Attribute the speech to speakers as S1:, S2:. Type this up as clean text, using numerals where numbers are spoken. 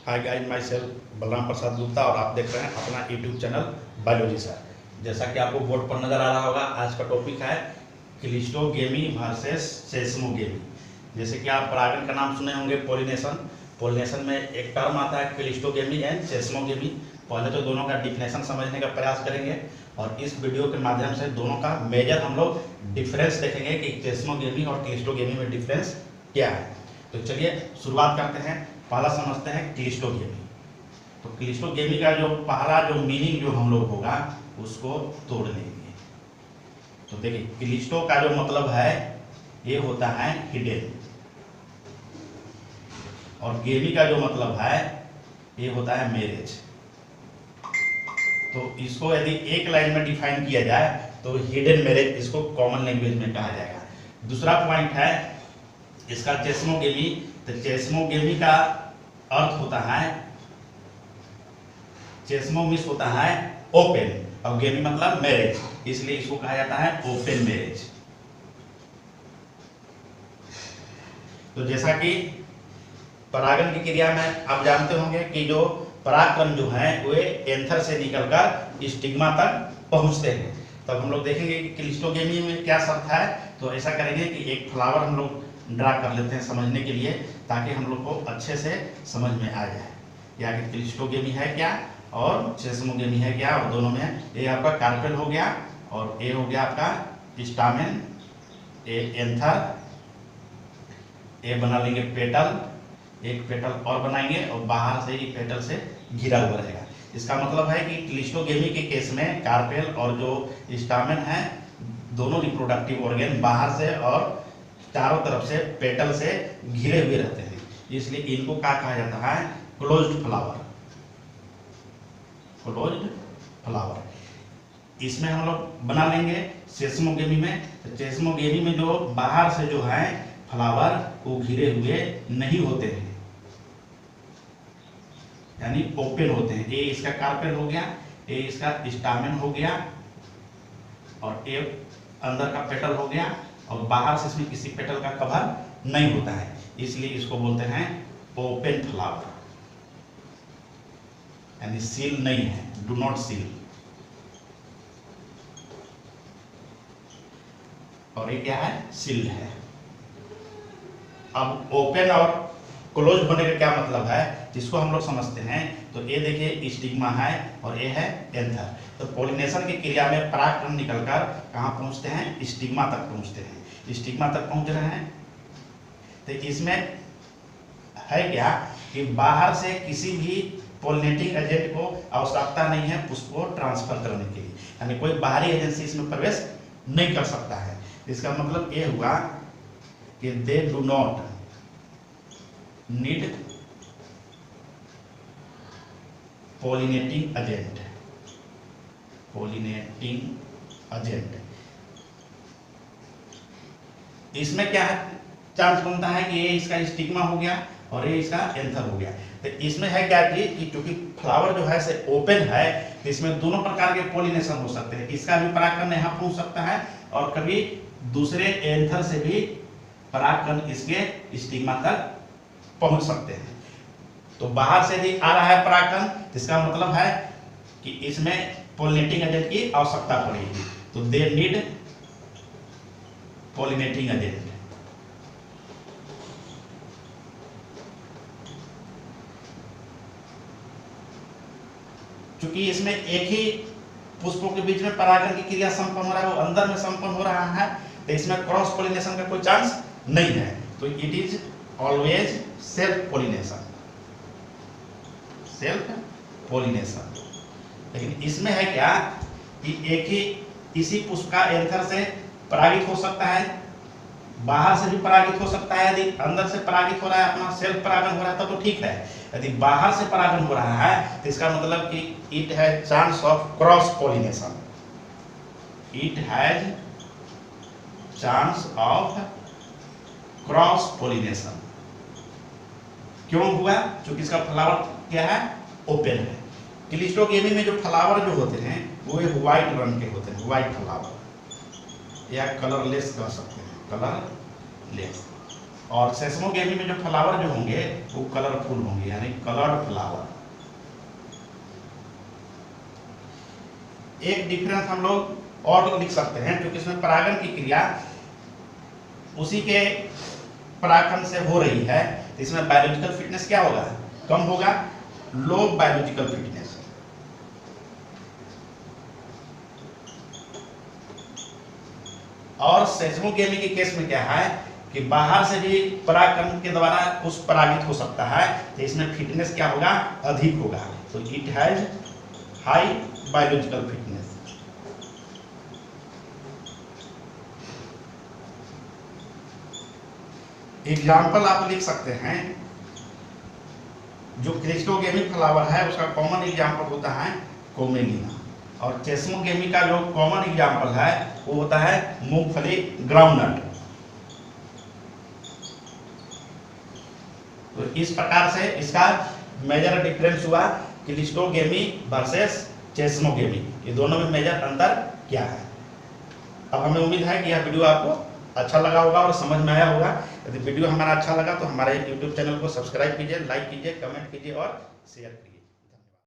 S1: हाय guys, myself Balram Prasad Gupta और आप देख रहे हैं अपना यूट्यूब चैनल बायोलॉजी सर। जैसा कि आपको बोर्ड पर नज़र आ रहा होगा, आज का टॉपिक है क्लिस्टोगेमी वर्सेस सेसमोगेमी। जैसे कि आप परागण का नाम सुने होंगे, पोलिनेशन। पोलिनेशन में एक टर्म आता है क्लिस्टोगेमी एंड सेसमोगेमी। पहले तो दोनों का डिफिनेशन समझने का प्रयास करेंगे और इस वीडियो के माध्यम से दोनों का मेजर हम लोग डिफरेंस देखेंगे कि सेसमोगेमी और क्लिस्टोगेमी में डिफरेंस क्या है। तो चलिए शुरुआत करते हैं। पहला समझते हैं क्लिस्टोगेमी। तो क्लिस्टोगेमी का जो पहला जो मीनिंग जो हम लोग होगा उसको तोड़ लेंगे। तो देखिए, क्लिस्टो का जो मतलब है ये होता है हिडन, और गेमी का जो मतलब है ये होता है मैरिज। तो इसको यदि एक लाइन में डिफाइन किया जाए तो हिडन मैरिज इसको कॉमन लैंग्वेज में कहा जाएगा। दूसरा पॉइंट है इसका सेसमोगेमी। तो सेसमोगेमी का अर्थ होता है, सेसमोमिस होता है ओपन और गेमी मतलब मैरिज, इसलिए इसको कहा जाता है ओपन मैरिज। तो जैसा कि परागण की क्रिया में आप जानते होंगे कि जो परागकण जो है वे एंथर से निकलकर स्टिग्मा तक पहुंचते हैं। तब हम लोग देखेंगे कि क्लिस्टोगेमी में क्या शर्त है। तो ऐसा करेंगे कि एक फ्लावर हम लोग ड्रा कर लेते हैं समझने के लिए, ताकि हम लोग को अच्छे से समझ में आ जाए कि आखिर क्लिस्टोगेमी है क्या और सेसमोगेमी है क्या। और दोनों में ये आपका कार्पेल हो गया और ये हो गया आपका स्टामेन, ये एंथर, ये बना लेंगे पेटल, एक पेटल और बनाएंगे और बाहर से ही पेटल से घिरा हुआ रहेगा। इसका मतलब है कि क्लिस्टोगेमी के केस में कार्पेल और जो स्टामेन है दोनों रिप्रोडक्टिव ऑर्गन बाहर से और चारों तरफ से पेटल से घिरे हुए रहते हैं, इसलिए इनको क्या कहा जाता है, क्लोज्ड फ्लावर। क्लोज्ड फ्लावर इसमें हम लोग बना लेंगे। सेसमोगेमी में, तो सेसमोगेमी में जो बाहर से जो है फ्लावर वो घिरे हुए नहीं होते हैं, यानी ओपन होते हैं। ये इसका कार्पेल हो गया, ये इसका स्टामेन हो गया और ये अंदर का पेटल हो गया और बाहर से इसमें किसी पेटल का कवर नहीं होता है, इसलिए इसको बोलते हैं ओपन फ्लावर, यानी सील नहीं है, डू नॉट सील। और ये क्या है, सील है। अब ओपन और क्लोज होने का क्या मतलब है जिसको हम लोग समझते हैं। तो ये देखिए स्टिग्मा है और ये है एंथर। तो पोलिनेशन की क्रिया में परागकण निकलकर कहाँ पहुंचते हैं, स्टिग्मा तक पहुंचते हैं। स्टिग्मा तक पहुंच रहे हैं तो इसमें है क्या कि बाहर से किसी भी पोलिनेटिंग एजेंट को आवश्यकता नहीं है उसको ट्रांसफर करने के लिए, यानी कोई बाहरी एजेंसी इसमें प्रवेश नहीं कर सकता है। इसका मतलब ये हुआ कि they do not need pollinating agent. Pollinating agent इसमें क्या है, चांस बनता है कि ये इसका स्टिग्मा हो गया और ये इसका एंथर हो गया। तो इसमें है क्या कि क्योंकि फ्लावर जो है से ओपन है तो इसमें दोनों प्रकार के पोलिनेशन हो सकते हैं। इसका भी परागकण यहाँ पहुंच सकता है और कभी दूसरे एंथर से भी परागकण इसके स्टिग्मा तक पहुंच सकते हैं। तो बाहर से भी आ रहा है परागकण, इसका मतलब है कि इसमें पोलिनेटिंग एजेंट की आवश्यकता पड़ेगी, तो दे नीड पोलिनेटिंग एजेंट। क्योंकि इसमें एक ही पुष्पों के बीच में परागण की क्रिया संपन्न हो रहा है, वो अंदर में संपन्न हो रहा है, तो इसमें क्रॉस पोलिनेशन का कोई चांस नहीं है। तो it is always self pollination, self pollination. लेकिन इसमें है क्या कि एक ही इसी पुष्प का एंथर से परागित हो सकता है, बाहर से भी परागित हो सकता है। यदि अंदर से परागित हो रहा है, अपना सेल्फ परागण हो रहा है तो ठीक है। यदि बाहर से परागण हो रहा है तो इसका मतलब कि it has chance of cross pollination. It has chance of cross pollination. क्यों हुआ, क्योंकि इसका फ्लावर क्या है, ओपन है। क्लिस्टोगेमी में जो फ्लावर जो होते हैं वो व्हाइट रंग के होते हैं, व्हाइट फ्लावर या कलरलेस कह सकते हैं, कलरलेस। और सेसमोगेमी में जो फ्लावर जो होंगे वो कलरफुल होंगे, यानी कलर्ड फ्लावर। एक डिफरेंस हम लोग और लिख सकते हैं, क्योंकि इसमें परागण की क्रिया उसी के परागकण से हो रही है, तो इसमें बायोलॉजिकल फिटनेस क्या होगा, कम होगा, लो बायोलॉजिकल फिटनेस। और सेसमोगेमी के केस में क्या है कि बाहर से भी परागकण के द्वारा कुछ परागित हो सकता है, तो इसमें फिटनेस क्या होगा, अधिक होगा। तो it has high biological fitness. Example आप लिख सकते हैं, जो क्रिस्टोगेमी फ्लावर है उसका कॉमन एग्जाम्पल होता है कोमेलिना, और सेसमोगेमी का जो कॉमन एग्जाम्पल है वो होता है मूंगफली, ग्राउंडनट। तो इस प्रकार से इसका मेजर डिफरेंस हुआ क्रिस्टोगेमी वर्सेस सेसमोगेमी, ये दोनों में मेजर अंतर क्या है। अब हमें उम्मीद है कि यह वीडियो आपको अच्छा लगा होगा और समझ में आया होगा। यदि वीडियो हमारा अच्छा लगा तो हमारे YouTube चैनल को सब्सक्राइब कीजिए, लाइक कीजिए, कमेंट कीजिए और शेयर कीजिए।